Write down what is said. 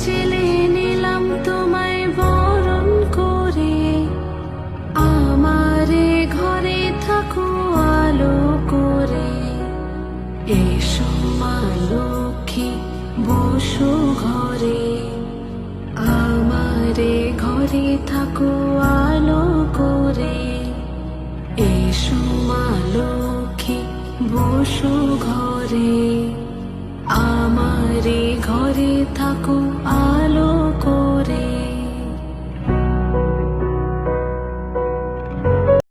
চেলে নিলাম তোমায় বরণ করে, আমারে ঘরে থাকো আলো করে। এসো মা লক্ষ্মী বসো ঘরে, আমারে ঘরে থাকো আলো করে। এসো মা লক্ষ্মী বসো ঘরে, আমারে ঘরে থাকো